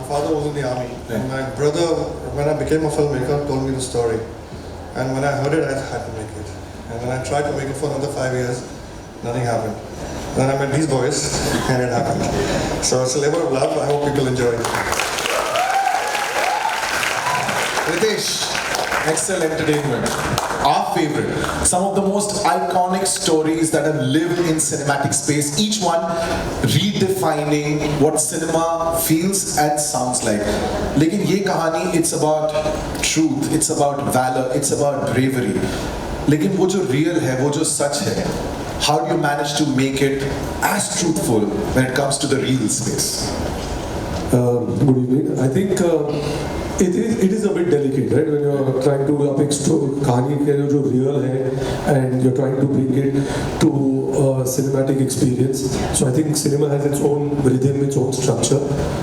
father was in the army. And my brother, when I became a filmmaker, told me the story. And when I heard it, I had to make it. And when I tried to make it for another 5 years, nothing happened. Then I met these boys, and it happened. So it's a labor of love. I hope people enjoy it. Ritesh, Excel Entertainment, our favorite. Some of the most iconic stories that have lived in cinematic space, each one redefining what cinema feels and sounds like. Lekin ye kahani, it's about truth, it's about valor, it's about bravery. Lekin wo jo real hai, wo jo sach hai, how do you manage to make it as truthful when it comes to the real space? Good evening. I think it is a bit delicate, right? When you're trying to kahani ke jo real hai, and you're trying to bring it to a cinematic experience. So I think cinema has its own rhythm, its own structure.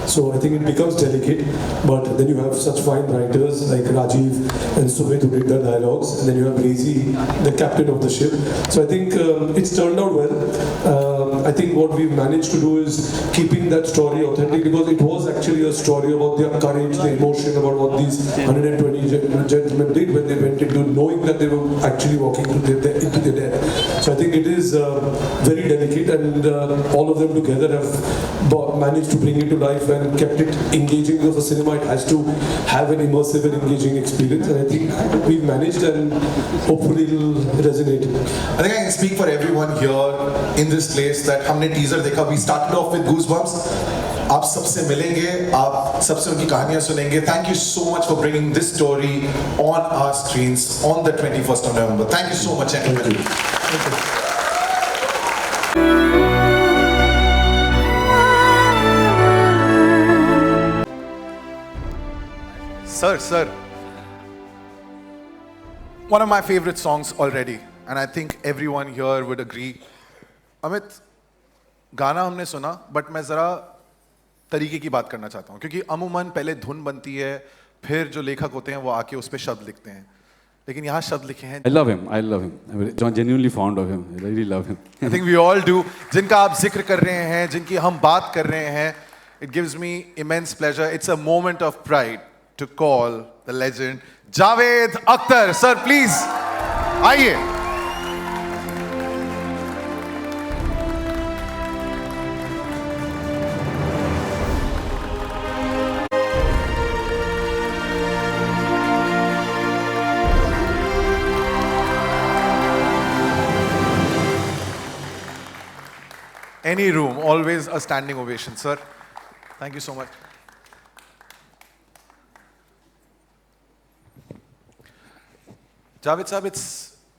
So I think it becomes delicate. But then you have such fine writers like Rajiv and Sumit who did the dialogues, and then you have Rezi, the captain of the ship. So I think it's turned out well. I think what we've managed to do is keeping that story authentic, because it was actually a story about their courage, the emotion, about what these 120 gentlemen did when they went into knowing that they were actually walking into their death. So I think it is very delicate, and all of them together have managed to bring it to life and kept it engaging, because the cinema, it has to have an immersive and engaging experience, and I think we've managed, and hopefully it will resonate. I think I can speak for everyone here in this place that हमने teaser देखा. We started off with goosebumps. आप सबसे मिलेंगे, आप सबसे उनकी कहानियां सुनेंगे. Thank you so much for bringing this story on our screens on the 21st of November. Thank you so much, gentlemen. Thank you. Sir, one of my favorite songs already, and I think everyone here would agree. Amit, गाना हमने सुना, but मैं जरा तरीके की बात करना चाहता हूँ, क्योंकि अमूमन पहले धुन बनती है, फिर जो लेखक होते हैं वो आके उस पे शब्द लिखते हैं, लेकिन यहाँ शब्द लिखे हैं. I love him. I'm genuinely fond of him. I really love him. I think we all do. जिनका आप जिक्र कर रहे हैं, जिनकी हम बात कर रहे हैं, it gives me immense pleasure. It's a moment of pride to call the legend Javed Akhtar. Sir, please, आइए. Any room, always a standing ovation, sir. Thank you so much. Javed साहब,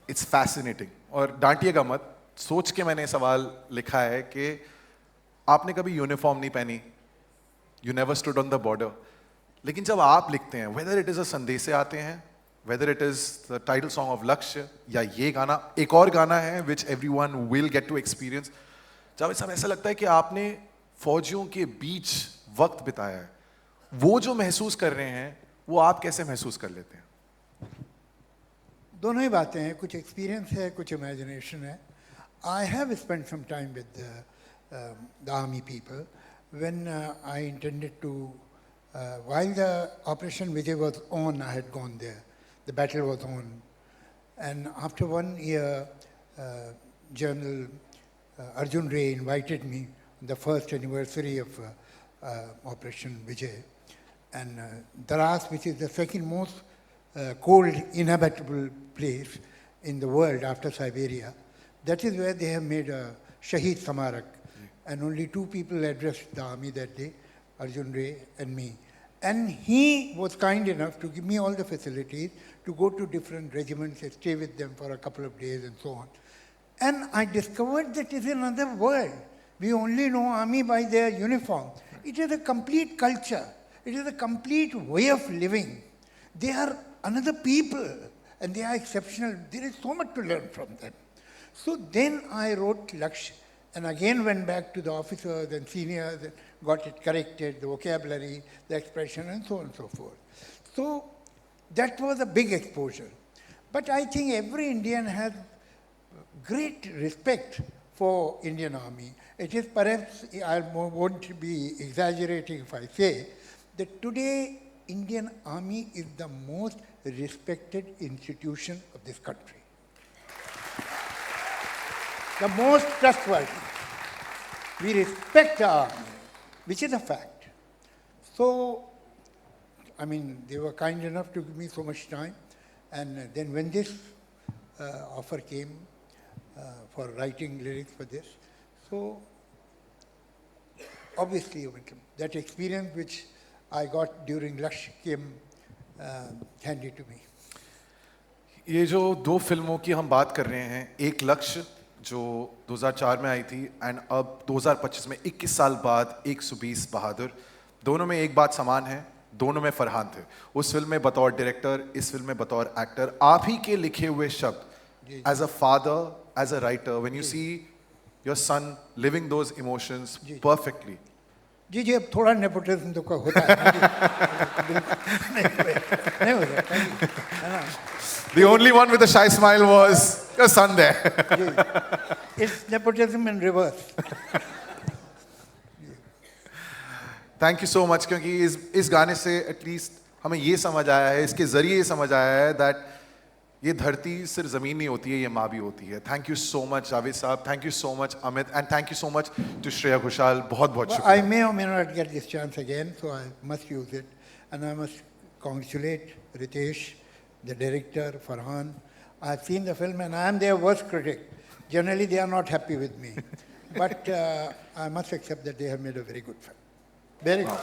it's fascinating. और डांटिएगा मत, सोच के मैंने सवाल लिखा है कि आपने कभी यूनिफॉर्म नहीं पहनी, you never stood on the border. लेकिन जब आप लिखते हैं, whether it is a संदेशे आते हैं, whether it is the title song of लक्ष्य, या ये गाना, एक और गाना है which everyone will get to experience. Javed साहब, ऐसा लगता है कि आपने फौजियों के बीच वक्त बिताया है. वो जो महसूस कर रहे हैं, वो आप कैसे महसूस कर लेते हैं? दोनों ही बातें हैं, कुछ एक्सपीरियंस है, कुछ इमेजिनेशन है. I have spent some time with the army people when I intended to while the operation Vijay was on. I had gone there, the battle was on, and after 1 year general Arjun Ray invited me on the first anniversary of Operation Vijay, and Daras, which is the second most cold inhabitable place in the world after Siberia, that is where they have made a Shaheed Samarak, and only 2 people addressed the army that day, Arjun Ray and me. And he was kind enough to give me all the facilities to go to different regiments and stay with them for a couple of days and so on. And I discovered that it is another world. We only know army by their uniform. It is a complete culture. It is a complete way of living. They are another people, and they are exceptional. There is so much to learn from them. So then I wrote Laksh, and again went back to the officers and seniors and got it corrected, the vocabulary, the expression, and so on and so forth. So that was a big exposure. But I think every Indian has great respect for Indian Army. It is perhaps, I won't be exaggerating if I say, that today Indian Army is the most respected institution of this country. The most trustworthy. We respect the army, which is a fact. So, I mean, they were kind enough to give me so much time. And then when this offer came for writing lyrics for this, so obviously that experience which I got during Laksh came handy to me. ये जो दो फिल्मों की हम बात कर रहे हैं, एक लक्ष्य जो 2004 में आई थी एंड अब 2025 में 21 साल बाद 120 बहादुर, दोनों में एक बात समान है, दोनों में फरहान थे. उस फिल्म में बतौर डायरेक्टर, इस फिल्म में बतौर एक्टर, आप ही के लिखे हुए शब्द as a father, as a writer, when you see your son living those emotions perfectly. जी जी, अब थोड़ा नेपोटिज्म तो होता है. नहीं होता है ना. The only one with a shy smile was your son there. It's nepotism in reverse. Thank you so much, क्योंकि इस गाने से एटलीस्ट हमें ये समझ आया है, इसके ज़रिए ये समझ आया है दैट ये धरती सिर्फ ज़मीन नहीं होती है, ये माँ भी होती है. Thank you so much Javed sahab, thank you so much Amit, and thank you so much to Shreya Ghoshal. बहुत बहुत I शुक्रिया. may or may not get this chance again, so I must use it. And I must congratulate Ritesh, the director, Farhan. I've seen the film and I am their worst critic. Generally, they are not happy with me. But I must accept that they have made a very good film. Very good.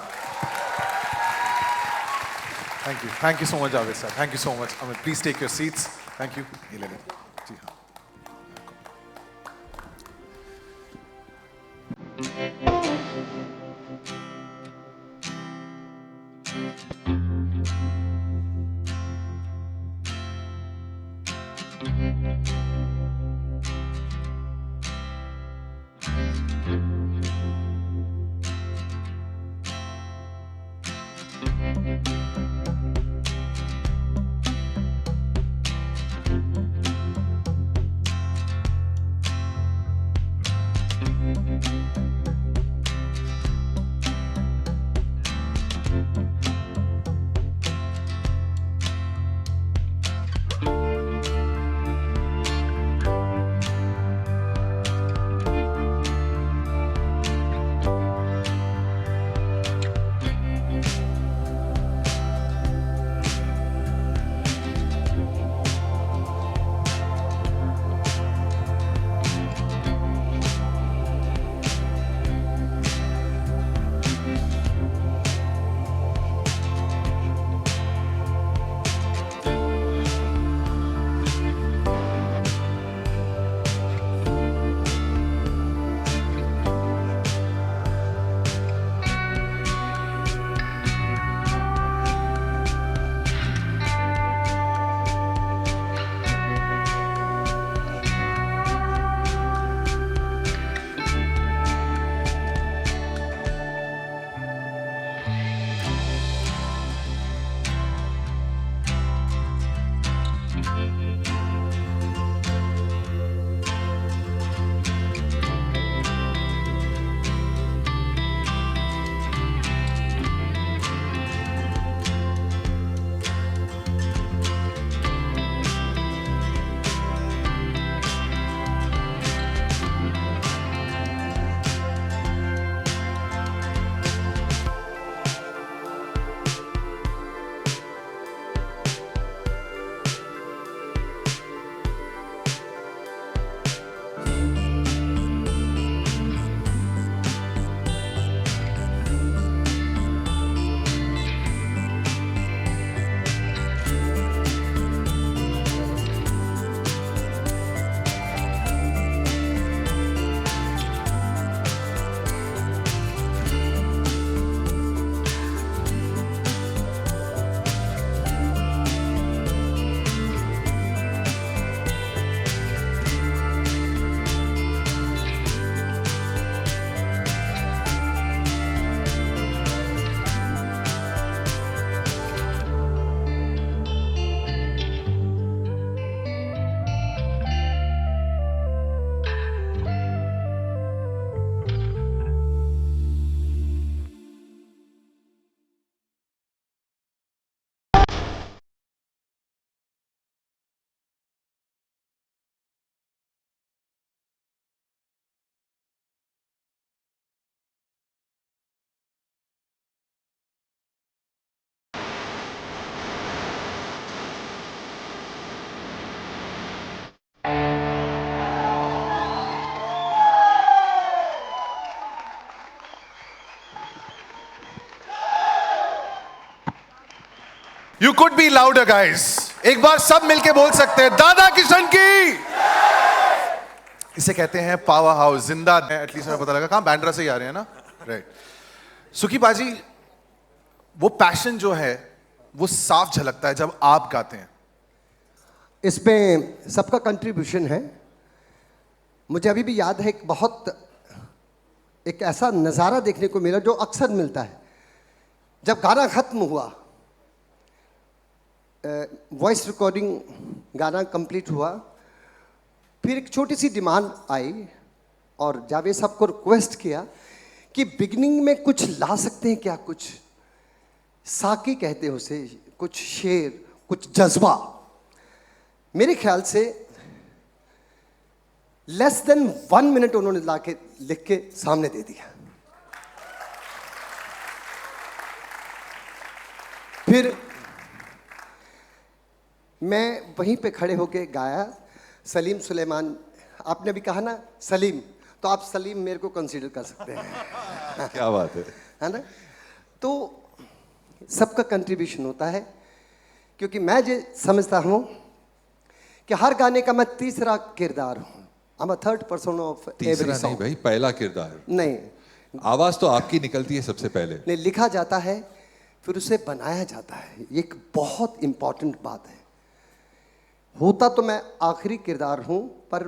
Thank you. Thank you so much Javed sahab. Thank you so much Amit. Please take your seats. Thank you. ये ले लें. जी हाँ. You could be louder, guys. एक बार सब मिलके बोल सकते हैं दादा किशन की. इसे कहते हैं पावर हाउस. जिंदा एटलीस्ट हमें पता लगा कहाँ बैंड्रा से ही आ रहे हैं ना. राइट. सुखी बाजी, वो पैशन जो है वो साफ झलकता है जब आप गाते हैं. इसमें सबका कंट्रीब्यूशन है. मुझे अभी भी याद है एक ऐसा नज़ारा देखने को मिला जो अक्सर मिलता है. जब गाना ख़त्म हुआ, वॉइस रिकॉर्डिंग गाना कंप्लीट हुआ, फिर एक छोटी सी डिमांड आई और जावेद साहब को रिक्वेस्ट किया कि बिगनिंग में कुछ ला सकते हैं क्या, कुछ साकी कहते हैं उसे, कुछ शेर, कुछ जज्बा. मेरे ख्याल से लेस देन 1 मिनट उन्होंने लाके लिख के सामने दे दिया. फिर मैं वहीं पे खड़े होके गाया. सलीम सुलेमान, आपने भी कहा ना सलीम, तो आप सलीम मेरे को कंसीडर कर सकते हैं. क्या बात है ना. तो सबका कंट्रीब्यूशन होता है, क्योंकि मैं जो समझता हूँ कि हर गाने का मैं तीसरा किरदार हूँ. I'm a third person of every तीसरा song. नहीं भाई, पहला किरदार. नहीं, आवाज तो आपकी निकलती है सबसे पहले. नहीं, लिखा जाता है फिर उसे बनाया जाता है. ये एक बहुत इंपॉर्टेंट बात है. होता तो मैं आखिरी किरदार हूँ, पर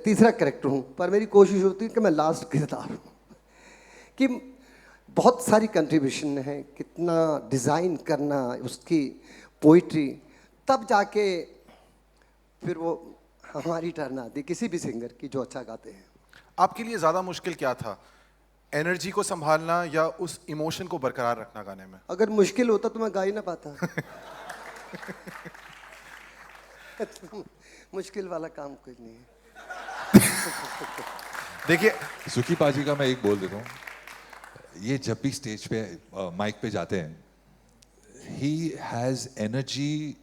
तीसरा कैरेक्टर हूँ, पर मेरी कोशिश होती है कि मैं लास्ट किरदार हूँ. कि बहुत सारी कंट्रीब्यूशन है, कितना डिज़ाइन करना उसकी पोइट्री, तब जाके फिर वो हमारी टर्न आती किसी भी सिंगर की जो अच्छा गाते हैं. आपके लिए ज्यादा मुश्किल क्या था, एनर्जी को संभालना या उस इमोशन को बरकरार रखना गाने में? अगर मुश्किल होता तो मैं गा ही ना पाता. मुश्किल वाला काम कुछ नहीं है. देखिए सुखी पाजी का मैं एक बोल देता हूँ. ये जब भी स्टेज पे माइक पे जाते हैं, he has energy,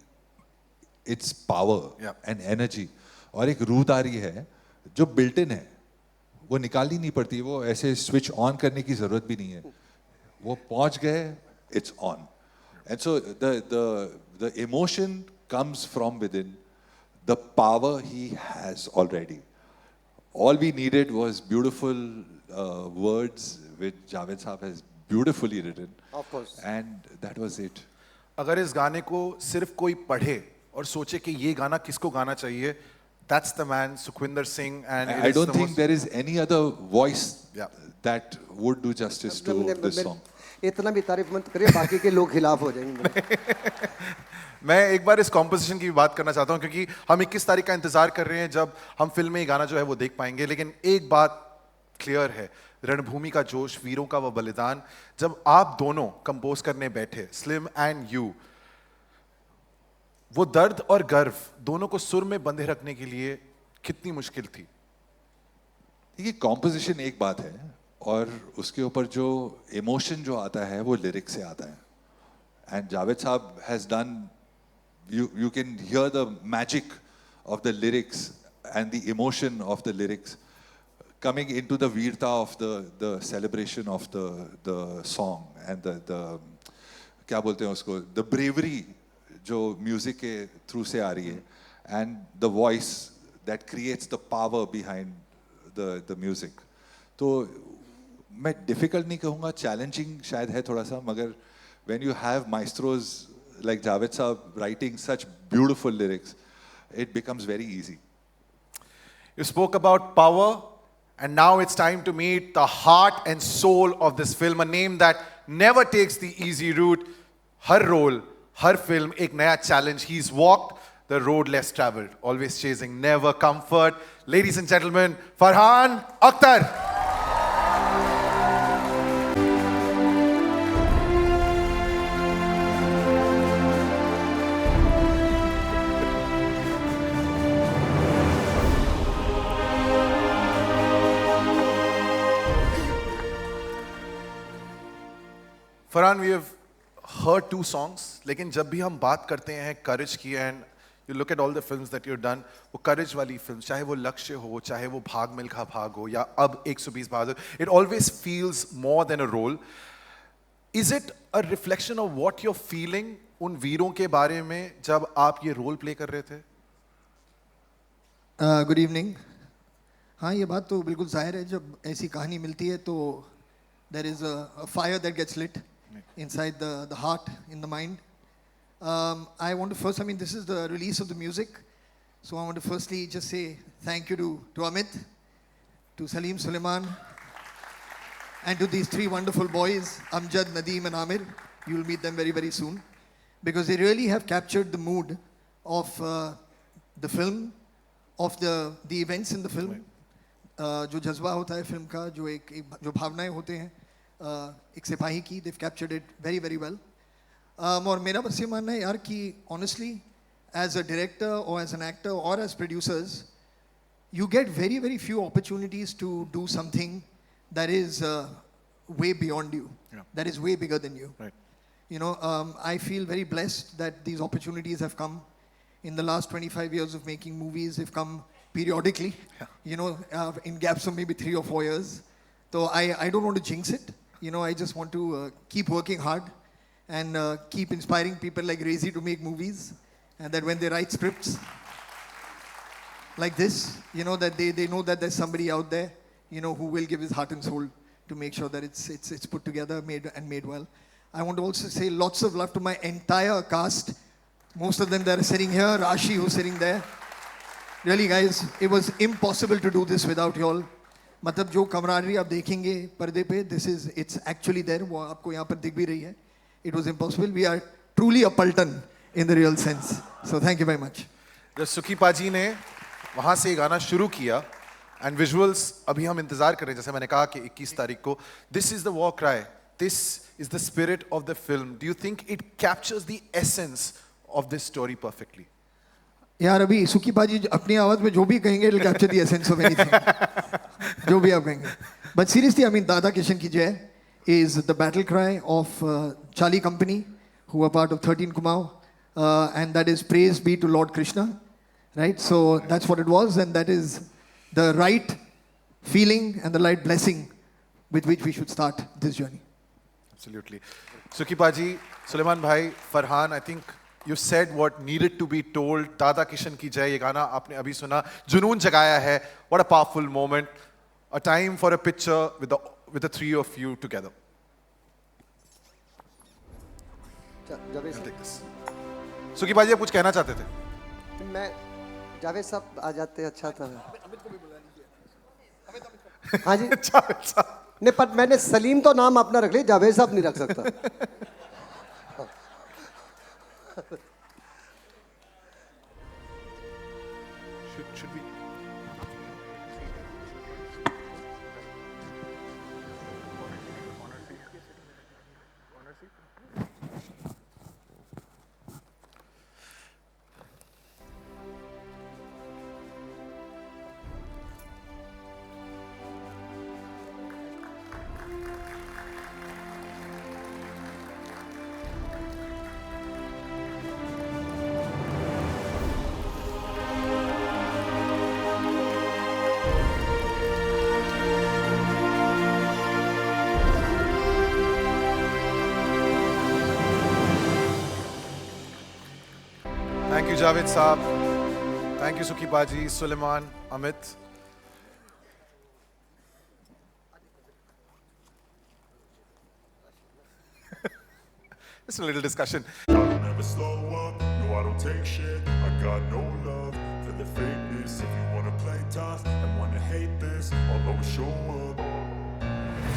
it's power and energy, और एक रूहदारी है जो बिल्ट इन है, वो निकालनी नहीं पड़ती. वो ऐसे स्विच ऑन करने की जरूरत भी नहीं है. वो पहुंच गए, it's on. And so the emotion comes from within, the power he has already. All we needed was beautiful words which Javed Saab has beautifully written. Of course. And that was it. अगर इस गाने को सिर्फ कोई पढ़े और सोचे कि ये गाना किसको गाना चाहिए, that's the man, Sukhwinder Singh. And I don't think there is any other voice that would do justice to this song. इतना भी तारीफ मत करिए, बाकी के लोग खिलाफ हो जाएंगे. मैं एक बार इस कॉम्पोजिशन की भी बात करना चाहता हूं, क्योंकि हम 21 तारीख का इंतजार कर रहे हैं जब हम फिल्म में ये गाना जो है वो देख पाएंगे. लेकिन एक बात क्लियर है, रणभूमि का जोश, वीरों का वो बलिदान, जब आप दोनों कंपोज करने बैठे, स्लिम एंड यू, वो दर्द और गर्व दोनों को सुर में बंधे रखने के लिए कितनी मुश्किल थी? देखिए, कॉम्पोजिशन एक बात है और उसके ऊपर जो इमोशन जो आता है वो लिरिक्स से आता है. एंड जावेद साहब has done, you can hear the magic of the lyrics and the emotion of the lyrics coming into the veerta of the celebration of the song and the क्या बोलते हैं उसको, the bravery जो music के through से आ रही है, and the voice that creates the power behind the music. तो मैं difficult नहीं कहूँगा, challenging शायद है थोड़ा सा, मगर when you have maestros like Javed Saab writing such beautiful lyrics, it becomes very easy. You spoke about power, and now it's time to meet the heart and soul of this film, a name that never takes the easy route. Har role, har film, ek naya challenge. He's walked the road less traveled, always chasing, never comfort. Ladies and gentlemen, Farhan Akhtar. Farhan, we have heard 2 songs, लेकिन जब भी हम बात करते हैं करेज की, and you look at all the films that you done, वो करेज वाली फिल्म, चाहे वो लक्ष्य हो, चाहे वो भाग मिल्खा भाग हो, या अब 120 Bahadur, it always feels more than a role. Is it a reflection of what you are feeling उन वीरों के बारे में जब आप ये रोल प्ले कर रहे थे? Good evening. हाँ, ये बात तो बिल्कुल जाहिर है, जब ऐसी कहानी मिलती है तो there is a fire that gets lit inside the heart, in the mind. I want to first, I mean, this is the release of the music, so I want to firstly just say thank you to Amit, to Salim Suleiman, and to these three wonderful boys, Amjad, Nadeem and Amir. You will meet them very, very soon, because they really have captured the mood of the film, of the events in the film. जो जज्बा होता है film का, जो भावनाएं होते हैं एक सिपाही की, they've captured it very, very well. और मेरा बस ये मानना है यार कि honestly, as a director or as an actor or as producers, you get very, very few opportunities to do something that is way beyond you, that is way bigger than you. Right. You know, I feel very blessed that these opportunities have come. In the last 25 years of making movies, they've come periodically, you know, in gaps of maybe 3 or 4 years. So I don't want to jinx it. You know, I just want to keep working hard and keep inspiring people like Rezi to make movies, and that when they write scripts like this, you know, that they know that there's somebody out there, you know, who will give his heart and soul to make sure that it's put together, made well. I want to also say lots of love to my entire cast. Most of them that are sitting here, Rashi who's sitting there. Really guys, it was impossible to do this without you all. मतलब जो camaraderie आप देखेंगे पर्दे पे, it's actually there, वो आपको यहाँ पर दिख भी रही है. It was impossible. We are truly a Paltan in the real sense. So thank you very much. जब सुखी पाजी ने वहाँ से ये गाना शुरू किया, and visuals अभी हम इंतजार कर रहे हैं, जैसे मैंने कहा कि 21 तारीख को, this is the war cry. This is the spirit of the film. Do you think it captures the essence of this story perfectly? यार अभी सुखी बाजी अपनी आवाज में जो भी कहेंगे, it'll capture the essence of anything. जो भी आप कहेंगे. But seriously, I mean, दादा किशन की जय is the battle cry of Charlie Company, who are part of 13 Kumau, and that is praise be to Lord Krishna, right? So that's what it was, and that is the right feeling and the right blessing with which we should start this journey. Absolutely. Sukhi Paji, Suleiman Bhai, Farhan, I think you said what needed to be told. Dada Kishan ki jai, ye gana aapne abhi suna. Junoon jagaya hai. What a powerful moment. A time for a picture with the three of you together. Javed Take this. Sukhi Paji, आप कुछ कहना चाहते थे? मैं जावेद साहब आ जाते अच्छा था. हाँ जी. नहीं, पर मैंने सलीम तो नाम अपना रख लिया, जावेद साहब नहीं रख सकता. Should we? Thank you, Javed Saab. Thank you, Sukhi Paji, Suleiman, Amit. Just a little discussion. I don't ever slow up, no I don't take shit. I got no love for the fakeness. If you wanna play tough and wanna hate this, I'll always show up.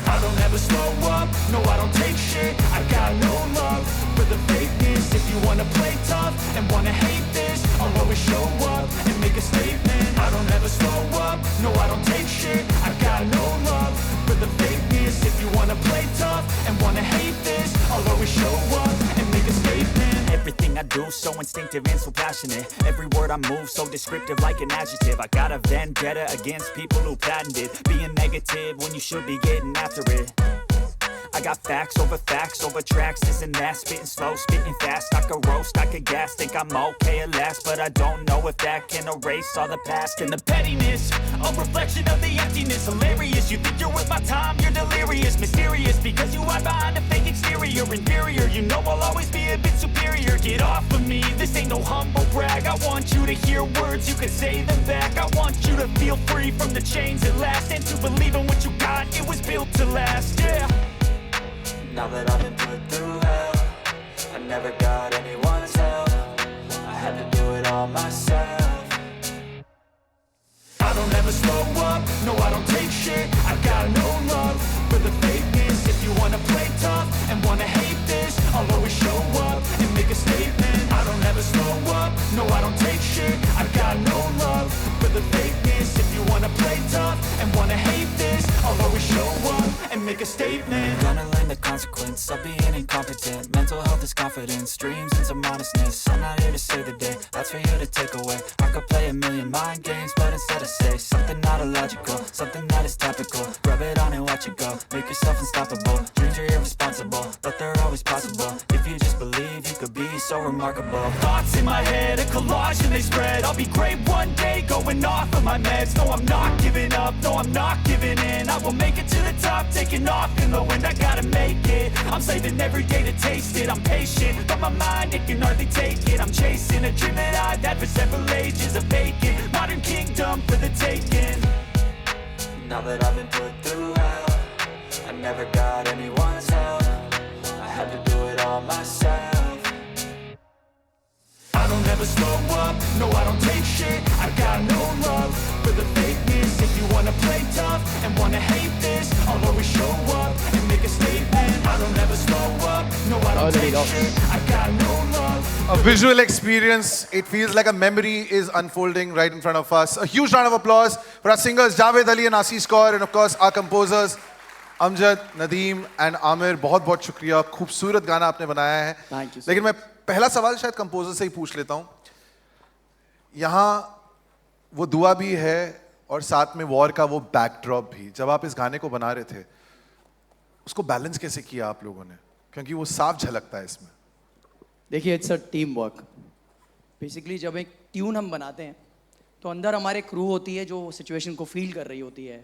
I don't ever slow up, no I don't take shit. I got no love for the fakeness. If you wanna play tough and wanna hate this, I'll always show up and make a statement. I don't ever slow up, no I don't take shit. I got no love for the fakeness. If you wanna play tough and wanna hate this, I'll always show up and make a statement. Everything I do so instinctive and so passionate. Every word I move so descriptive like an adjective. I got a vendetta against people who patented being negative when you should be getting after it. I got facts over tracks, this and that, spitting slow, spitting fast. I could roast, I could gas, think I'm okay at last, but I don't know if that can erase all the past. And the pettiness, a reflection of the emptiness. Hilarious, you think you're worth my time, you're delirious. Mysterious, because you hide behind a fake exterior. Inferior, you know I'll always be a bit superior. Get off of me, this ain't no humble brag. I want you to hear words, you can say them back. I want you to feel free from the chains at last, and to believe in what you got, it was built to last, yeah. Now that I've been put through hell, I never got anyone's help. I had to do it all myself. I don't ever slow up, no I don't take shit. I got no love for the fakeness. If you wanna play tough and wanna hate this, I'll always show up and make a statement. I don't ever slow up, no I don't take shit. I got no love for the fakeness. If you wanna play tough and wanna hate this, I'll always show up and make a statement. Gonna learn the consequence of being incompetent. Mental health is confidence, dreams and some honestness. I'm not here to save the day, that's for you to take away. I could play a million mind games, but instead I say something not illogical, something that is topical. Rub it on and watch it go, make yourself unstoppable. Dreams are irresponsible, but they're always possible. If you just believe, you could be so remarkable. Thoughts in my head, a collage and they spread. I'll be great one day, going off of my meds. No, I'm not giving up, no, I'm not giving in. I will make it to the top, taking off in the wind. I gotta make it, I'm saving every day to taste it. I'm patient, but my mind, it can hardly take it. I'm chasing a dream that I've had for several ages. A vacant, modern kingdom for the taking. Now that I've been put through hell, I never got anyone's help. I had to do it all myself. I don't ever slow up, no I don't take shit. I got no love for the fakeness. If you wanna play tough and wanna hate this, I'll always show up and make a statement. I don't ever slow up, no I don't take shit. I got no love. A visual experience. It feels like a memory is unfolding right in front of us. A huge round of applause for our singers Javed Ali and Ashish Kaur, and of course our composers Amjad, Nadeem and Amir. बहुत बहुत शुक्रिया. खूबसूरत गाना आपने बनाया है. Thank you, sir. लेकिन मैं पहला सवाल शायद कंपोजर से ही पूछ लेता हूँ. यहाँ वो दुआ भी है और साथ में वॉर का वो बैकड्रॉप भी. जब आप इस गाने को बना रहे थे, उसको बैलेंस कैसे किया आप लोगों ने? क्योंकि वो साफ झलकता है इसमें. देखिए, it's a team work. Basically जब एक ट्यून हम बनाते हैं तो अंदर हमारे क्रू होती है जो सिचुएशन को फील कर रही होती है.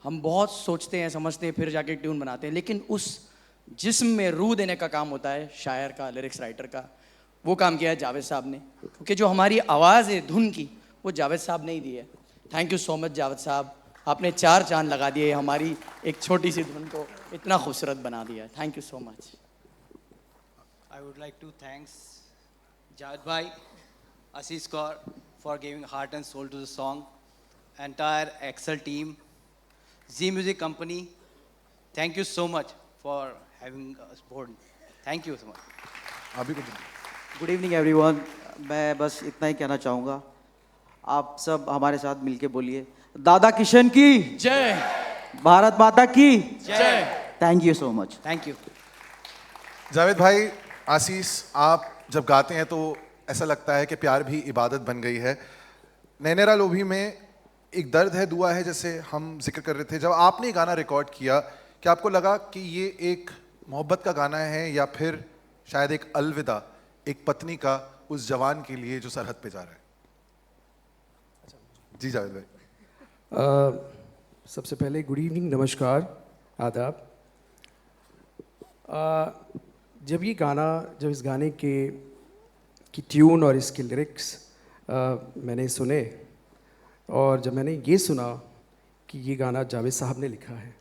हम बहुत सोचते हैं, समझते हैं, फिर जाके ट्यून बनाते हैं. लेकिन उस जिस्म में रूह देने का काम होता है शायर का, लिरिक्स राइटर का. वो काम किया है जावेद साहब ने, क्योंकि जो हमारी आवाज़ है धुन की, वो जावेद साहब ने ही दी है. Thank you so much Javed साहब. आपने 4 चांद लगा दिए हमारी एक छोटी सी धुन को इतना खूबसूरत बना दिया. Thank you so much. I would like to thanks Javed bhai, Ashish Kaur for giving heart and soul to the song. Entire Excel team, Z Music Company, thank you so much for having us board. Thank you so much. Good evening everyone. मैं बस इतना ही कहना चाहूँगा, आप सब हमारे साथ मिलके बोलिए, दादा किशन की जय, भारत माता की जय. Thank you so much. Thank you. Javed भाई, आशीष, आप जब गाते हैं तो ऐसा लगता है कि प्यार भी इबादत बन गई है. नैनेरा लोभी में एक दर्द है, दुआ है, जैसे हम जिक्र कर रहे थे. जब आपने ये गाना रिकॉर्ड किया, क्या आपको लगा कि ये एक मोहब्बत का गाना है या फिर शायद एक अलविदा, एक पत्नी का उस जवान के लिए जो सरहद पे जा रहा है? जी जावेद भाई. सबसे पहले गुड इवनिंग, नमस्कार, आदाब. जब इस गाने की ट्यून और इसके लिरिक्स मैंने सुने, और जब मैंने ये सुना कि ये गाना जावेद साहब ने लिखा है,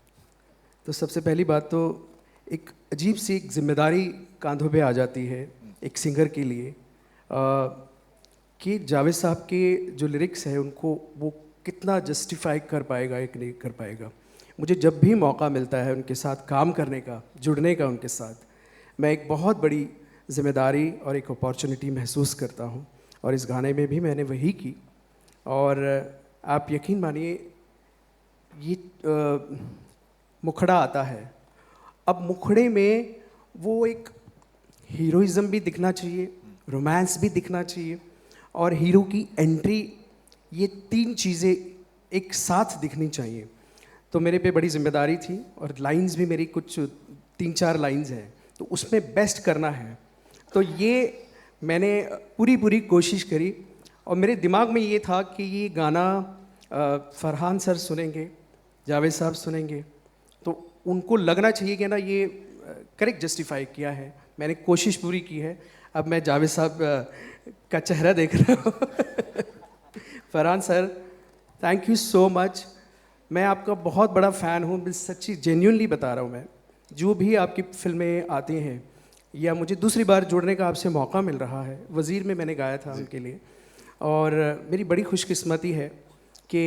तो सबसे पहली बात तो एक अजीब सी एक जिम्मेदारी कांधों पे आ जाती है एक सिंगर के लिए, कि जावेद साहब के जो लिरिक्स हैं उनको वो कितना जस्टिफाई कर पाएगा या नहीं कर पाएगा. मुझे जब भी मौका मिलता है उनके साथ काम करने का, जुड़ने का उनके साथ, मैं एक बहुत बड़ी जिम्मेदारी और एक अपॉर्चुनिटी महसूस करता हूँ. और इस गाने में भी मैंने वही की. और आप यकीन मानिए, ये मुखड़ा आता है. अब मुखड़े में वो एक हीरोइज़म भी दिखना चाहिए, रोमांस भी दिखना चाहिए, और हीरो की एंट्री, ये 3 चीज़ें एक साथ दिखनी चाहिए. तो मेरे पे बड़ी जिम्मेदारी थी, और लाइंस भी मेरी कुछ 3-4 लाइंस हैं, तो उसमें बेस्ट करना है। तो ये मैंने पूरी कोशिश करी और मेरे दिमाग में ये था कि ये गाना फरहान सर सुनेंगे, जावेद साहब सुनेंगे, तो उनको लगना चाहिए कि ना ये करेक्ट जस्टिफाई किया है। मैंने कोशिश पूरी की है। अब मैं जावेद साहब का चेहरा देख रहा हूँ। Farhan sir, thank you so much. मैं आपका बहुत बड़ा फ़ैन हूँ, मैं सच्ची जेन्युइनली बता रहा हूँ। मैं जो भी आपकी फिल्में आती हैं या मुझे दूसरी बार जुड़ने का आपसे मौका मिल रहा है, वज़ीर में मैंने गाया था उनके लिए, और मेरी बड़ी खुशकिस्मती है कि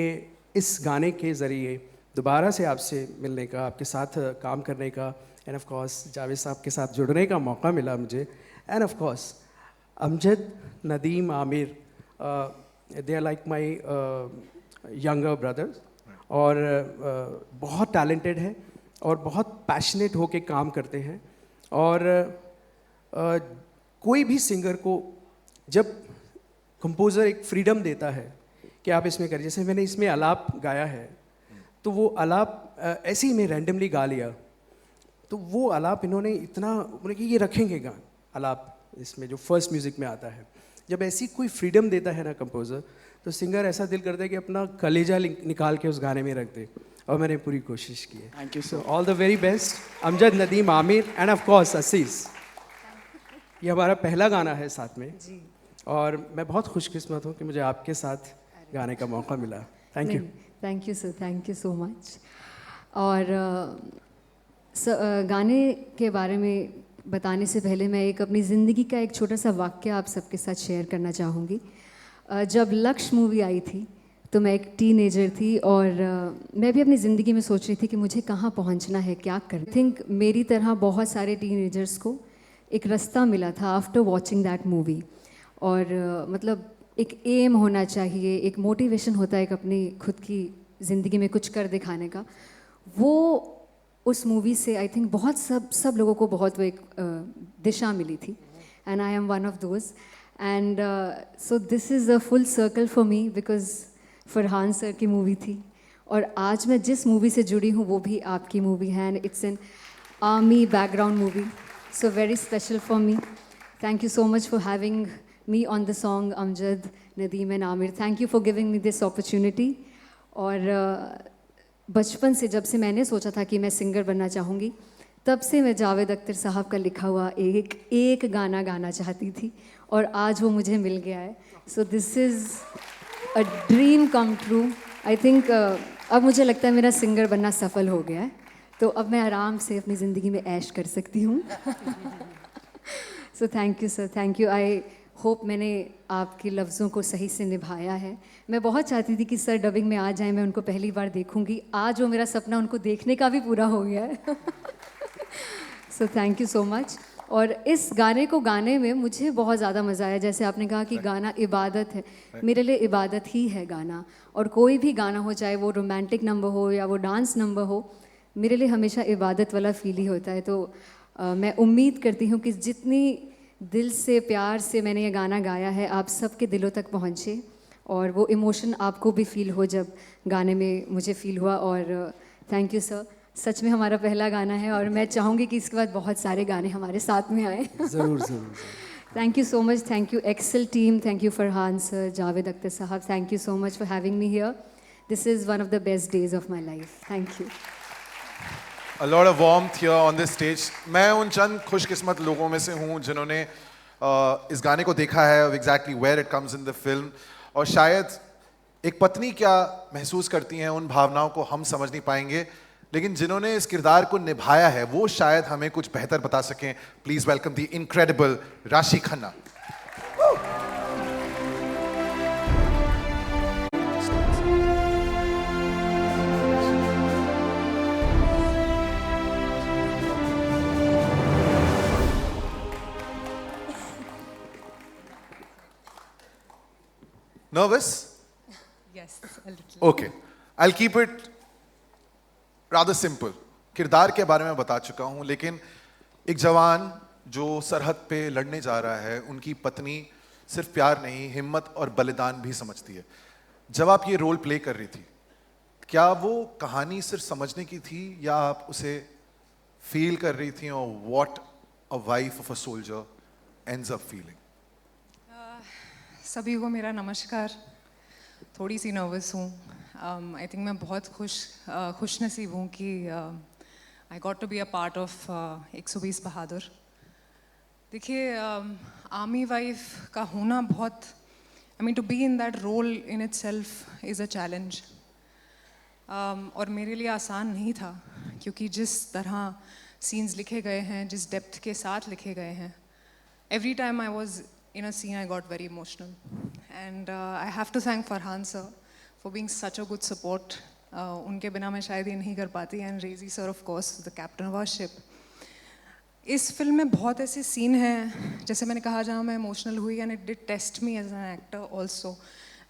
इस गाने के ज़रिए दोबारा से आपसे मिलने का, आपके साथ काम करने का, एंड ऑफ कोर्स जावेद साहब के साथ जुड़ने का मौका मिला मुझे। And of course Amjad, Nadeem, Aamir, they are like my younger brothers, और बहुत टैलेंटेड है और बहुत पैशनेट होके काम करते हैं। और कोई भी सिंगर को जब कंपोज़र एक फ्रीडम देता है कि आप इसमें करिए, जैसे मैंने इसमें आलाप गाया है, तो वो आलाप ऐसे ही मैं रैंडमली गा लिया, तो वो आलाप इन्होंने इतना, उन्होंने कि ये रखेंगे गान आलाप इसमें जो फर्स्ट म्यूज़िक में आता है। जब ऐसी कोई फ्रीडम देता है ना कंपोज़र, तो सिंगर ऐसा दिल करता है कि अपना कलेजा निकाल के उस गाने में रख दे, और मैंने पूरी कोशिश की है। Thank you so, all the very best Amjad, Nadeem, Aamir, and of course असीस। ये हमारा पहला गाना है साथ में जी, और मैं बहुत खुशकिस्मत हूँ कि मुझे आपके साथ गाने का मौका मिला। Thank you. Thank you sir, thank you so much. और गाने के बारे में बताने से पहले मैं एक अपनी ज़िंदगी का एक छोटा सा वाक्य आप सबके साथ शेयर करना चाहूँगी। जब लक्ष्य मूवी आई थी तो मैं एक टीनेजर थी, और मैं भी अपनी ज़िंदगी में सोच रही थी कि मुझे कहाँ पहुँचना है, क्या करना। आई थिंक मेरी तरह बहुत सारे टीनेजर्स को एक रास्ता मिला था आफ्टर वॉचिंग दैट मूवी, और मतलब एक एम होना चाहिए, एक मोटिवेशन होता है एक अपनी खुद की ज़िंदगी में कुछ कर दिखाने का। वो उस मूवी से आई थिंक बहुत सब लोगों को बहुत वो एक दिशा मिली थी, and I M one of those. And so this is a full circle for me, because Farhan sir की मूवी थी, और आज मैं जिस मूवी से जुड़ी हूँ वो भी आपकी मूवी है, and it's an army background movie, so very special for me. Thank you so much for having me on the song Amjad, Nadeem and Amir. Thank you for giving me this opportunity. और बचपन से जब से मैंने सोचा था कि मैं सिंगर बनना चाहूँगी, तब से मैं जावेद अख्तर साहब का लिखा हुआ एक गाना गाना चाहती थी, और आज वो मुझे मिल गया है। So this is a dream come true. I think अब मुझे लगता है मेरा सिंगर बनना सफल हो गया है, तो अब मैं आराम से अपनी ज़िंदगी में ऐश कर सकती हूँ। So thank you sir, thank you. I hope मैंने आपके लफ्ज़ों को सही से निभाया है। मैं बहुत चाहती थी कि सर डबिंग में आ जाएं, मैं उनको पहली बार देखूंगी। आज वो मेरा सपना उनको देखने का भी पूरा हो गया है। So thank you so much. और इस गाने को गाने में मुझे बहुत ज़्यादा मज़ा आया। जैसे आपने कहा कि गाना इबादत है, मेरे लिए इबादत ही है गाना। और कोई भी गाना हो, चाहे वो रोमांटिक नंबर हो या वो डांस नंबर हो, मेरे लिए हमेशा इबादत वाला फील ही होता है। तो मैं उम्मीद करती हूँ कि जितनी दिल से प्यार से मैंने ये गाना गाया है, आप सबके दिलों तक पहुँचे, और वो इमोशन आपको भी फील हो जब गाने में मुझे फील हुआ। और थैंक यू सर, सच में हमारा पहला गाना है, और मैं चाहूँगी कि इसके बाद बहुत सारे गाने हमारे साथ में आए। ज़रूर ज़रूर। Thank you so much, thank you Excel team, thank you Farhan sir, Javed Akhtar sahab, thank you so much for having me here. This is one of the best days of my life. Thank you. A lot of warmth here on this stage. मैं उन चंद खुशकिस्मत लोगों में से हूँ जिन्होंने इस गाने को देखा है, exactly where it comes in the film, और शायद एक पत्नी क्या महसूस करती हैं उन भावनाओं को हम समझ नहीं पाएंगे, लेकिन जिन्होंने इस किरदार को निभाया है वो शायद हमें कुछ बेहतर बता सकें। प्लीज वेलकम द इनक्रेडिबल राशि Khanna. Nervous? Yes, a little. Okay, I'll keep it rather simple. किरदार के बारे में बता चुका हूं, लेकिन एक जवान जो सरहद पे लड़ने जा रहा है, उनकी पत्नी सिर्फ प्यार नहीं, हिम्मत और बलिदान भी समझती है। जब आप ये रोल प्ले कर रही थी, क्या वो कहानी सिर्फ समझने की थी या आप उसे फील कर रही थी और what a wife of a soldier ends up feeling? सभी को मेरा नमस्कार। थोड़ी सी नर्वस हूँ। आई थिंक मैं बहुत खुश नसीब हूँ कि I got to be a part of 120 Bahadur. देखिए, आर्मी वाइफ का होना बहुत, I mean to be in that role in itself is a challenge. और मेरे लिए आसान नहीं था, क्योंकि जिस तरह सीन्स लिखे गए हैं, जिस डेप्थ के साथ लिखे गए हैं, every time I was in a scene I got very emotional, and I have to thank Farhan sir for being such a good support. उनके बिना मैं शायद ये नहीं कर पाती, and Rezi sir of course, the captain of our ship. इस film में बहुत ऐसे सीन हैं, जैसे मैंने कहा, जहाँ मैं इमोशनल हुई, and it did test me as an actor also,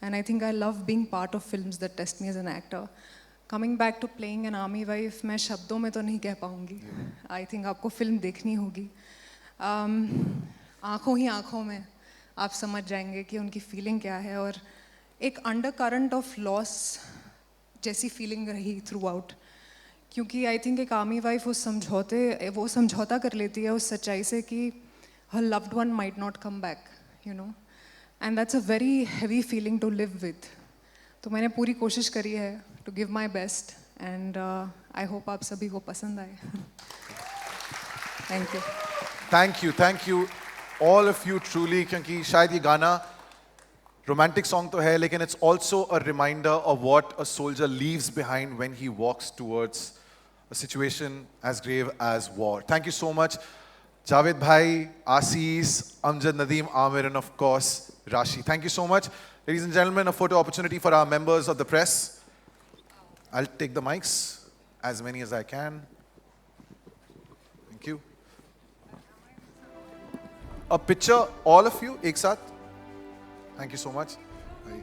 and I think I love being part of films that test me as an actor. Coming back to playing an army wife, मैं शब्दों में तो नहीं कह पाऊँगी। I think आपको film देखनी होगी। आँखों ही आँखों में आप समझ जाएंगे कि उनकी फीलिंग क्या है, और एक अंडर करंट ऑफ लॉस जैसी फीलिंग रही थ्रू आउट, क्योंकि आई थिंक एक आर्मी वाइफ वो समझौता कर लेती है उस सच्चाई से कि हर loved one might not come back, you know, and that's a very heavy feeling to live with. तो मैंने पूरी कोशिश करी है to give my best, and I hope आप सभी को पसंद आए। Thank you. Thank you all of you truly, क्योंकि शायद ये गाना रोमांटिक सॉन्ग तो है, लेकिन it's also a reminder of what a soldier leaves behind when he walks towards a situation as grave as war. Thank you so much Javed भाई, Ashish, Amjad, Nadeem, Aamir, and of course Rashi. Thank you so much. Ladies and gentlemen, a photo opportunity for our members of the press. I'll take the mics, as many as I can. Thank you. A picture, all of you, ek saath. Thank you so much. Bye.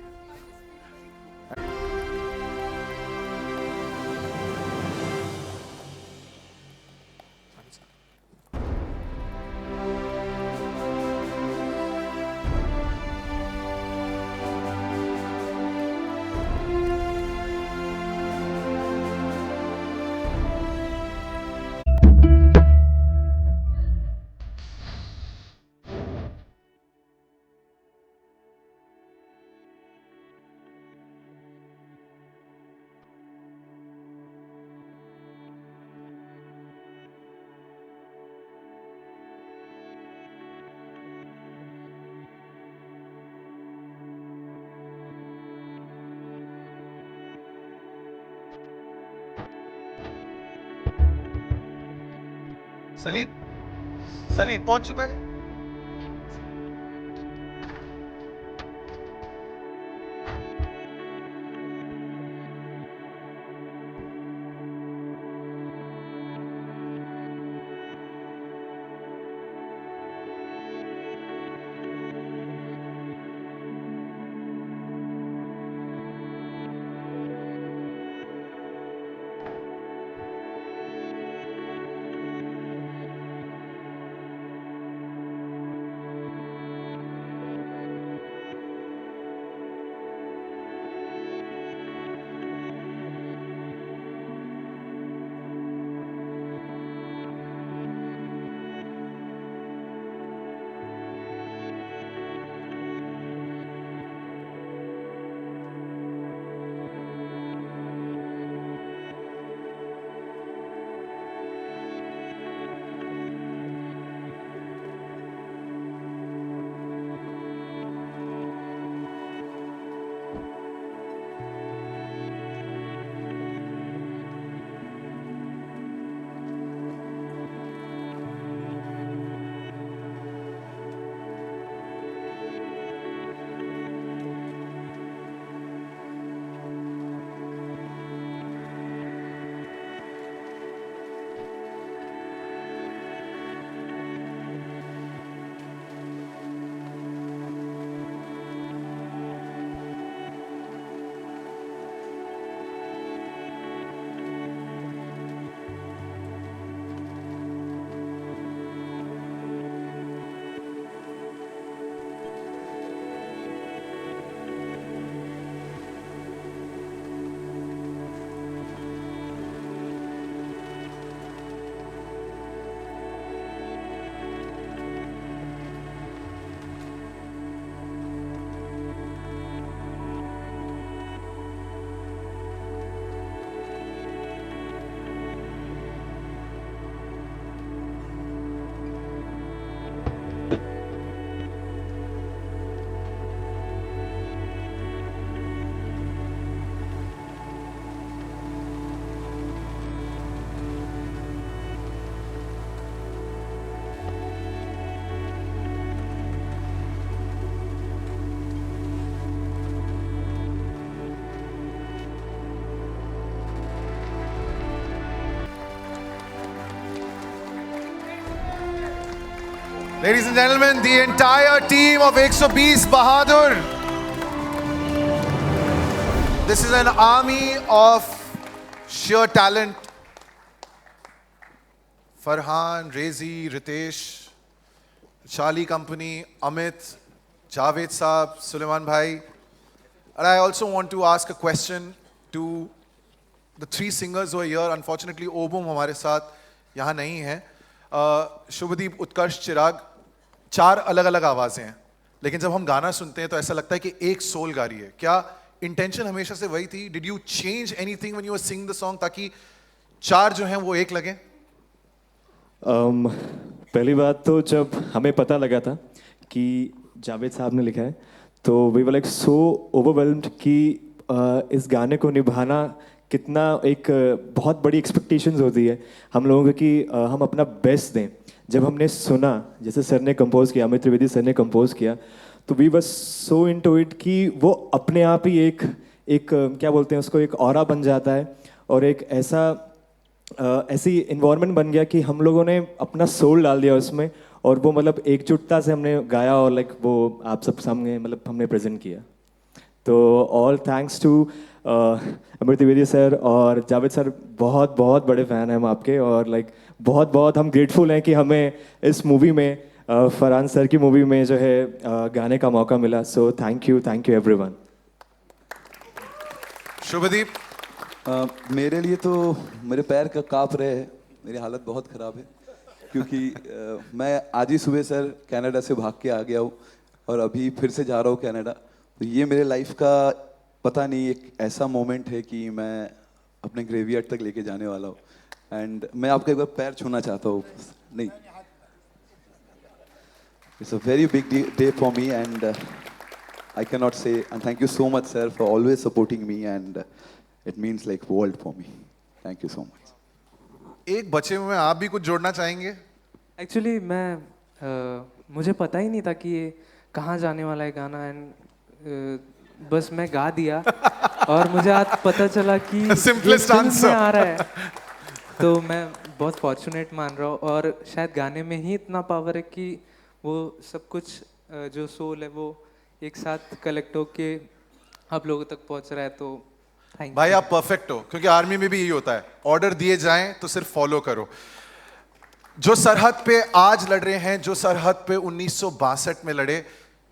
Salim पहुंच चुका है। Ladies and gentlemen, the entire team of 120 Bahadur. This is an army of sheer talent. Farhan, Rezi, Ritesh, Charlie Company, Amit, Javed Saab, Suleiman Bhai. And I also want to ask a question to the three singers who are here. Unfortunately, Obum हमारे साथ यहाँ नहीं है. शुभदीप, उत्कर्ष, चिराग, चार अलग अलग आवाज़ें हैं, लेकिन जब हम गाना सुनते हैं तो ऐसा लगता है कि एक सोल गा रही है. क्या इंटेंशन हमेशा से वही थी? Did you change anything when you were singing the song ताकि चार जो हैं वो एक लगें? पहली बात तो जब हमें पता लगा था कि जावेद साहब ने लिखा है तो we were like so overwhelmed कि इस गाने को निभाना कितना एक बहुत बड़ी एक्सपेक्टेशंस होती है हम लोगों को कि हम अपना बेस्ट दें. जब हमने सुना, जैसे सर ने कंपोज किया, अमित त्रिवेदी सर ने कंपोज किया, तो we were so into it कि वो अपने आप ही एक क्या बोलते हैं उसको, एक ऑरा बन जाता है और एक ऐसी इन्वायरमेंट बन गया कि हम लोगों ने अपना सोल डाल दिया उसमें और वो मतलब एकजुटता से हमने गाया और लाइक वो आप सब सामने मतलब हमने प्रेजेंट किया. तो all thanks to Amit Trivedi sir और जावेद सर. बहुत बहुत बड़े फ़ैन हैं हम आपके और लाइक बहुत बहुत हम ग्रेटफुल हैं कि हमें इस मूवी में फरहान सर की मूवी में जो है गाने का मौका मिला. So thank you everyone. Shubhdeep, मेरे लिए तो मेरे पैर का काँप रहे हैं, मेरी हालत बहुत ख़राब है क्योंकि मैं आज ही सुबह सर कनाडा से भाग के आ गया हूँ और अभी फिर से जा रहा हूँ कनाडा. तो ये मेरे लाइफ का पता नहीं एक ऐसा मोमेंट है कि मैं अपने ग्रेवयार्ड तक लेके जाने वाला हूँ. एंड मैं आपका एक बार पैर छूना चाहता हूँ. नहीं, it's a very big day for me and I can not say. And thank you so much sir for always supporting me and it means like world for me. Thank you so much. एक बचे हुए में आप भी कुछ जोड़ना चाहेंगे? Actually मुझे पता ही नहीं था कि ये कहाँ जाने वाला है गाना एंड बस मैं गा दिया और मुझे आज पता चला कि Simplest ये फिल्म answer. में आ रहा है. तो मैं बहुत फॉर्चुनेट मान रहा हूँ और शायद गाने में ही इतना पावर है कि वो सब कुछ जो सोल है वो एक साथ कलेक्ट होके आप लोगों तक पहुँच रहा है. तो थैंक यू भाई, आप परफेक्ट हो, क्योंकि आर्मी में भी यही होता है, ऑर्डर दिए जाएं तो सिर्फ फॉलो करो. जो सरहद पे आज लड़ रहे हैं, जो सरहद पे 1962 में लड़े,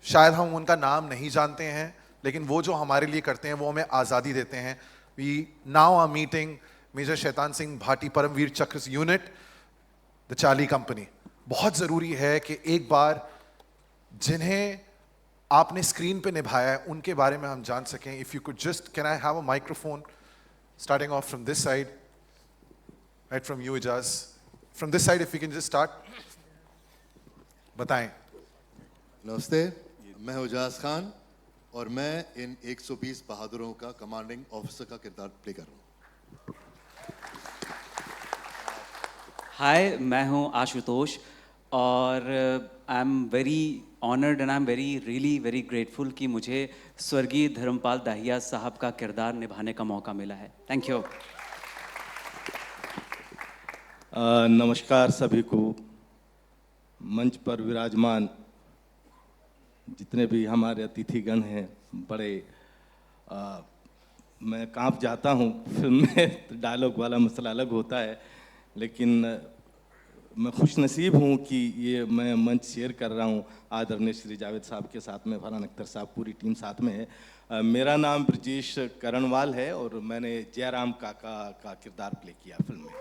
शायद हम उनका नाम नहीं जानते हैं, लेकिन वो जो हमारे लिए करते हैं वो हमें आज़ादी देते हैं. We now are meeting major Shaitan Singh Bhati Paramvir चक्र यूनिट, द चार्ली कंपनी. बहुत ज़रूरी है कि एक बार जिन्हें आपने स्क्रीन पे निभाया है उनके बारे में हम जान सकें. If you could just, can I have a microphone starting off from this side, right from you Ijaz, from this side if you can just start. बताएं. नमस्ते, मैं हूं इजाज खान और मैं इन 120 बहादुरों का कमांडिंग ऑफिसर का किरदार प्ले कर रहा हूँ. हाय, मैं हूँ आशुतोष और I am very honoured and I am really very grateful कि मुझे स्वर्गीय धर्मपाल दाहिया साहब का किरदार निभाने का मौका मिला है. Thank you. नमस्कार सभी को. मंच पर विराजमान जितने भी हमारे अतिथिगण हैं, बड़े मैं कांप जाता हूँ. फिल्म में डायलॉग वाला मसला अलग होता है, लेकिन मैं खुश नसीब हूँ कि ये मैं मंच शेयर कर रहा हूँ आदरणीय श्री जावेद साहब के साथ में. फरहान अख्तर साहब, पूरी टीम साथ में है. मेरा नाम ब्रजेश करणवाल है और मैंने जयराम काका का किरदार प्ले किया फिल्म में.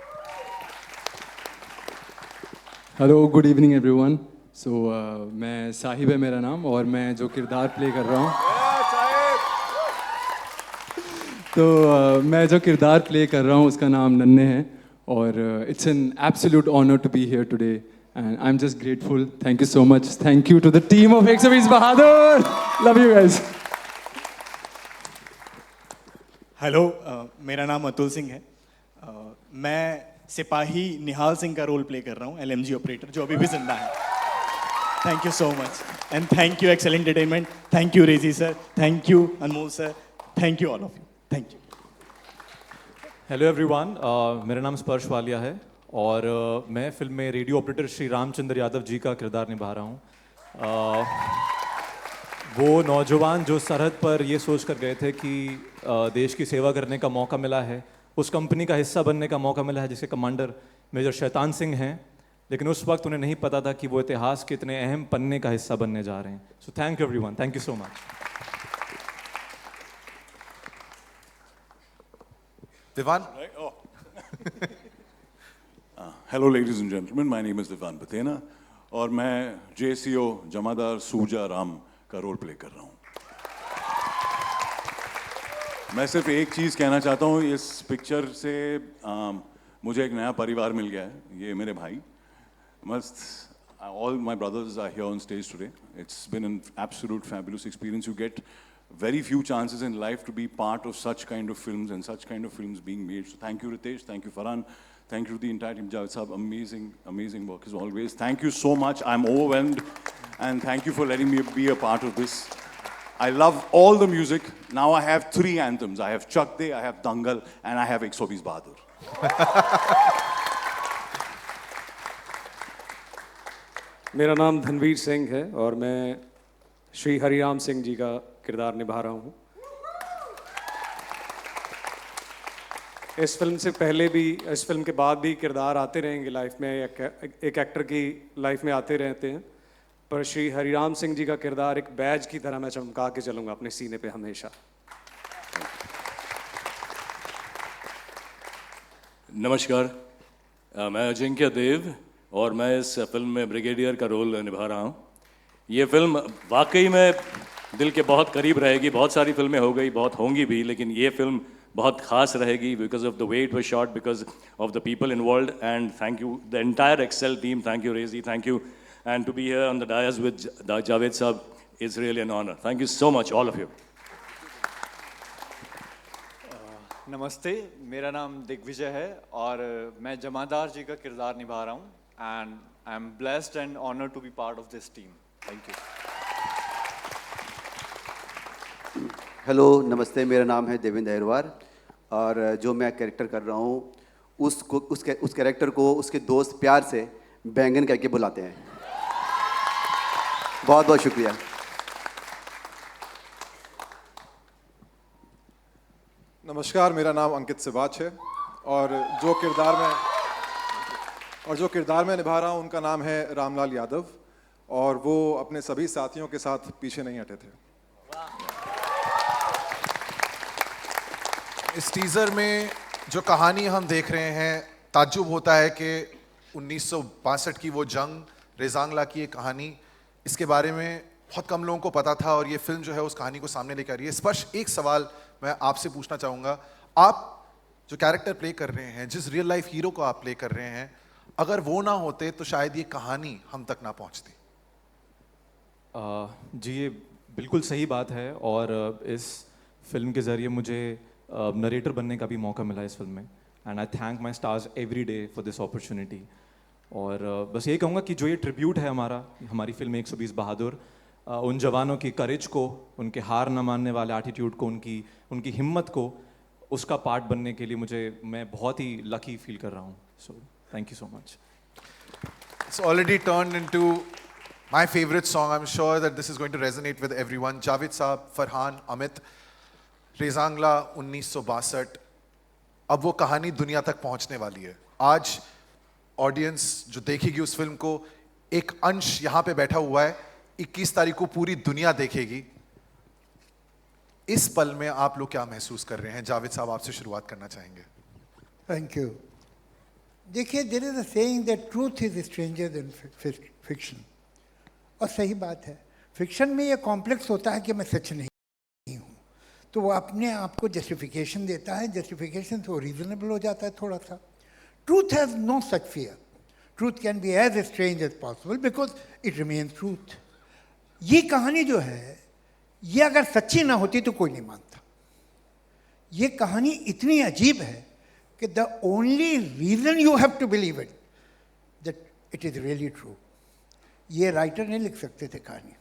Hello, good evening everyone. So मैं साहिब है मेरा नाम और मैं जो किरदार प्ले कर रहा हूँ तो मैं जो किरदार प्ले कर रहा हूँ उसका नाम नन्हे है और it's an absolute honour to be here today and I am just grateful. Thank you so much. Thank you to the team of 120 Bahadur. Love you guys. Hello, मेरा नाम अतुल सिंह है. मैं सिपाही निहाल सिंह का रोल प्ले कर रहा हूँ, LMG ऑपरेटर, जो अभी भी जिंदा है. Thank you so much and thank you Excel Entertainment. Thank you Reji sir, thank you Anmol sir, thank you all of you. Thank you. Hello everyone, मेरा नाम स्पर्श वालिया है और मैं फिल्म में रेडियो ऑपरेटर श्री रामचंद्र यादव जी का किरदार निभा रहा हूँ। वो नौजवान जो सरहद पर ये सोच कर गए थे कि देश की सेवा करने का मौका मिला है, उस कंपनी का हिस्सा बनने का मौका मिला है जिसके कमांडर मेजर शैतान सिंह हैं, लेकिन उस वक्त उन्हें नहीं पता था कि वो इतिहास के इतने अहम पन्ने का हिस्सा बनने जा रहे हैं। So thank you everyone, thank you so much. Divan? Hello ladies and gentlemen, my name is Divan Batena और मैं JCO जमादार सूजा राम का रोल प्ले कर रहा हूँ। मैं सिर्फ एक चीज़ कहना चाहता हूँ, इस पिक्चर से मुझे एक नया परिवार मिल गया है, ये मेरे भाई मस्त। All my brothers are here on stage today. It's been an absolute fabulous experience. You get very few chances in life to be part of such kind of films and such kind of films being made. So thank you Ritesh, thank you Farhan, thank you to the entire team. Javed Saab, amazing work as always. Thank you so much. I'm overwhelmed and thank you for letting me be a part of this. I love all the music. Now I have 3 anthems. I have Chak De, I have Dangal and I have 120 Bahadur. मेरा नाम धनवीर सिंह है और मैं श्री हरिराम सिंह जी का किरदार निभा रहा हूँ। इस फिल्म से पहले भी, इस फिल्म के बाद भी किरदार आते रहेंगे लाइफ में, एक एक्टर की लाइफ में आते रहते हैं, पर श्री हरिराम सिंह जी का किरदार एक बैज की तरह मैं चमका के चलूँगा अपने सीने पे हमेशा। नमस्कार, मैं अजिंक्य देव और मैं इस फिल्म में ब्रिगेडियर का रोल निभा रहा हूँ। ये फिल्म वाकई में दिल के बहुत करीब रहेगी। बहुत सारी फिल्में हो गई, बहुत होंगी भी, लेकिन ये फिल्म बहुत खास रहेगी because of the way it was shot, because of the people involved and thank you the entire Excel team, thank you Reji, thank you, and to be here on the dais with Javed sahab is really an honour. Thank you so much all of you. नमस्ते, मेरा नाम दिग्विजय है और मैं जमादार जी का किरदार निभा रहा हूँ and I am blessed and honoured to be part of this team. Thank you. Hello नमस्ते, मेरा नाम है देवेंद्र अहिरवार और जो मैं कैरेक्टर कर रहा हूँ उस कैरेक्टर को उसके दोस्त प्यार से बैंगन करके बुलाते हैं। बहुत बहुत शुक्रिया। नमस्कार, मेरा नाम अंकित सिवाच है और जो किरदार मैं निभा रहा हूँ उनका नाम है रामलाल यादव और वो अपने सभी साथियों के साथ पीछे नहीं हटे थे। इस टीजर में जो कहानी हम देख रहे हैं, ताज्जुब होता है कि 1962 की वो जंग, रेजांगला की ये कहानी, इसके बारे में बहुत कम लोगों को पता था और ये फिल्म जो है उस कहानी को सामने लेकर आ रही है। स्पर्श, एक सवाल मैं आपसे पूछना चाहूँगा, आप जो कैरेक्टर प्ले कर रहे हैं, जिस रियल लाइफ हीरो को आप प्ले कर रहे हैं, अगर वो ना होते तो शायद ये कहानी हम तक ना पहुँचती। जी, ये बिल्कुल सही बात है और इस फिल्म के ज़रिए मुझे नरेटर बनने का भी मौका मिला इस फिल्म में and I thank my stars every day for this opportunity. और बस ये कहूँगा कि जो ये ट्रिब्यूट है हमारी फिल्म 120 बहादुर, उन जवानों की करेज को, उनके हार न मानने वाले एटीट्यूड को, उनकी हिम्मत को, उसका पार्ट बनने के लिए मैं बहुत ही लकी फील कर रहा हूँ। So thank you so much. It's already turned into my favorite song. I'm sure that this is going to resonate with everyone. Javed Saab, Farhan, Amit, Rezang La 1962, अब वो कहानी दुनिया तक पहुंचने वाली है। आज ऑडियंस जो देखेगी उस फिल्म को, एक अंश यहाँ पे बैठा हुआ है, 21 तारीख को पूरी दुनिया देखेगी। इस पल में आप लोग क्या महसूस कर रहे हैं? जावेद साहब, आपसे शुरुआत करना चाहेंगे। Thank you. देखिए, there is a saying that truth is stranger than fiction, और सही बात है। फिक्शन में ये कॉम्प्लेक्स होता है कि मैं सच नहीं हूँ, तो वो अपने आप को जस्टिफिकेशन देता है, जस्टिफिकेशन से वो रीजनेबल हो जाता है थोड़ा सा। Truth has no such fear, truth can be as strange as possible because it remains truth. ये कहानी जो है, ये अगर सच्ची ना होती तो कोई नहीं मानता। ये कहानी इतनी अजीब है कि the only reason you have to believe it that it is really true. ये राइटर नहीं लिख सकते थे कहानी,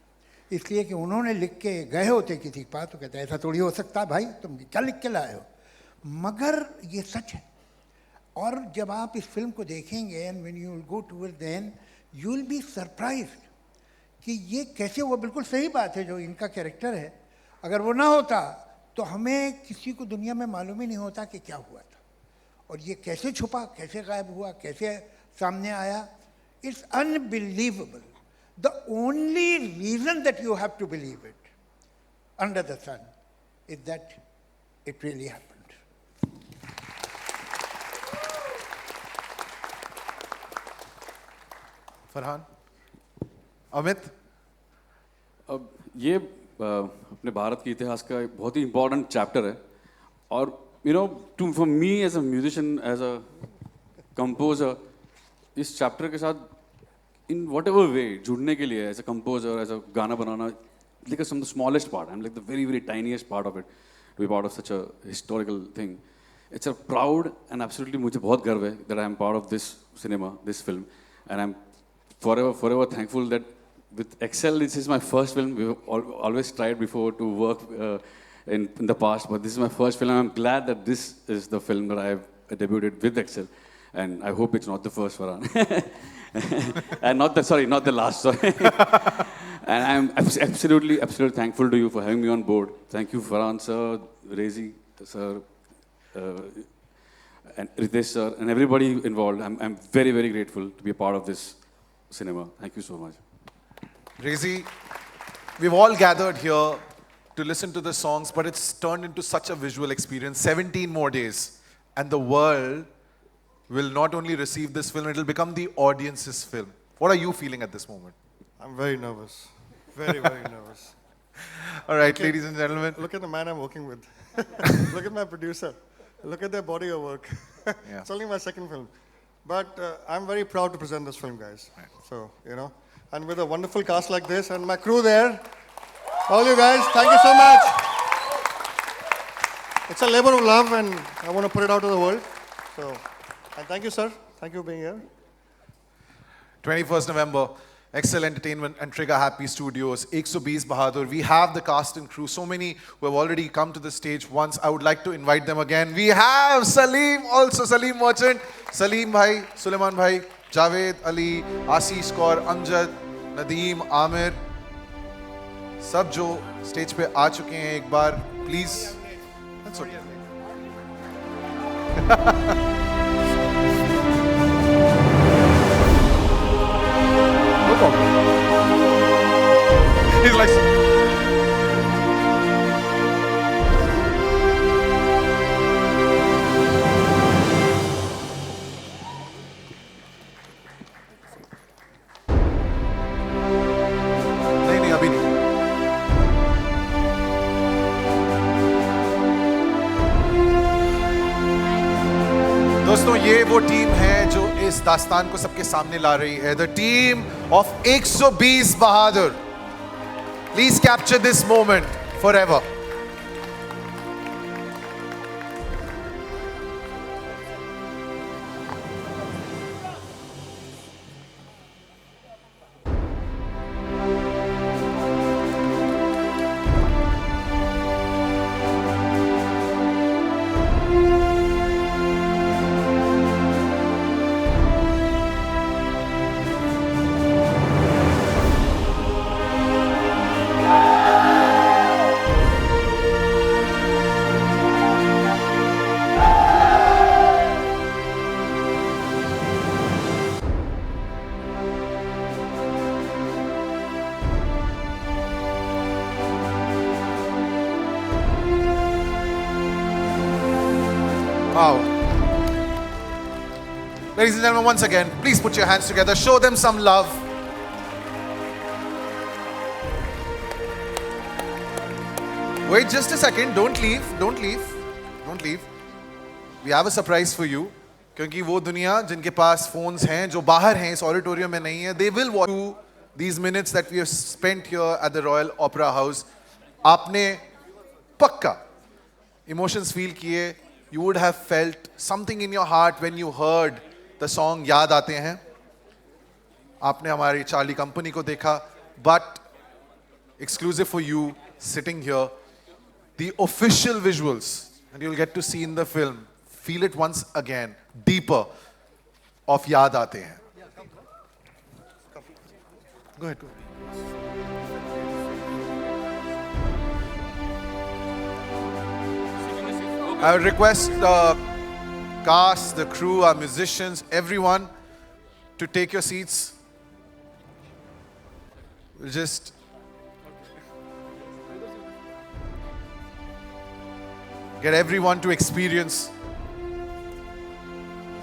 इसलिए कि उन्होंने लिख के गए होते किसी के पास तो कहते ऐसा थोड़ी हो सकता भाई, तुम क्या लिख के लाए हो, मगर ये सच है। और जब आप इस फिल्म को देखेंगे and when you will go towards the end you will be surprised कि ये कैसे हुआ। बिल्कुल सही बात है, जो इनका कैरेक्टर है अगर वो ना होता तो हमें किसी को दुनिया में मालूम ही नहीं होता कि क्या हुआ था, और ये कैसे छुपा, कैसे गायब हुआ, कैसे सामने आया। It's unbelievable. The only reason that you have to believe it under the sun is that it really happened. Farhan, Amit, अब ये अपने भारत के इतिहास का एक बहुत ही इम्पोर्टेंट चैप्टर है, और you know to for me as a musician, as a composer, इस चैप्टर के साथ इन वट एवर वे जुड़ने के लिए as a composer, as a गाना बनाना, like from the smallest part, I'm like the very very tiniest part of it, to be part of such a historical thing. It's a proud and absolutely मुझे बहुत गर्व है that I am part of this cinema, this film, and I'm forever thankful that with Excel, this is my first film. We've always tried before to work in the past, but this is my first film. I'm glad that this is the film that I have debuted with Excel, and I hope it's not the first, Farhan. And not the last, sorry. And I'm absolutely thankful to you for having me on board. Thank you, Farhan sir, Rezi sir, and Ritesh sir, and everybody involved. I'm very grateful to be a part of this cinema. Thank you so much. Rezi, we've all gathered here to listen to the songs, but it's turned into such a visual experience. 17 more days, and the world will not only receive this film, it will become the audience's film. What are you feeling at this moment? I'm very nervous. Very nervous. All right, ladies and gentlemen. Look at the man I'm working with. Look at my producer. Look at their body of work. Yeah. It's only my second film. But I'm very proud to present this film, guys. So, you know, and with a wonderful cast like this and my crew there, all you guys, thank you so much. It's a labor of love, and I want to put it out to the world. So, and thank you, sir. Thank you for being here. 21st November, Excel Entertainment and Trigger Happy Studios, 120 Bahadur. We have the cast and crew, so many who have already come to the stage once. I would like to invite them again. We have Salim, also Salim Merchant, Salim Bhai, Suleiman Bhai, Javed, Ali, Ashish Kaur, Amjad, Nadeem, Amir. सब जो stage पे आ चुके हैं एक बार, please. That's okay. No problem. He's like. नहीं अभी नहीं. दोस्तों, ये वो टीम है जो इस दास्तान को सबके सामने ला रही है. The team of 120 Bahadur. Please capture this moment forever. Wow. Ladies and gentlemen, once again, please put your hands together. Show them some love. Wait just a second. Don't leave. Don't leave. Don't leave. We have a surprise for you. क्योंकि वो दुनिया जिनके पास phones हैं, जो बाहर हैं, इस auditorium में नहीं है, they will watch these minutes that we have spent here at the Royal Opera House. आपने पक्का emotions feel किए. You would have felt something in your heart when you heard the song याद आते हैं. आपने हमारी चार्ली कंपनी को देखा, but exclusive for you sitting here, the official visuals that you'll get to see in the film feel it once again, deeper of याद आते हैं. Go ahead. I would request the cast, the crew, our musicians, everyone to take your seats. We'll just get everyone to experience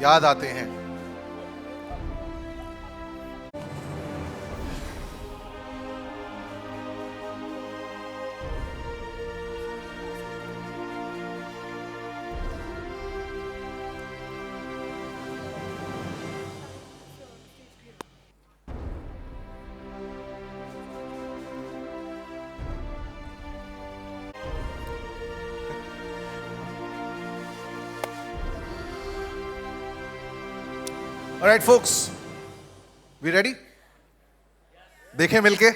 याद आते हैं. All right, folks, we ready? देखें मिलके.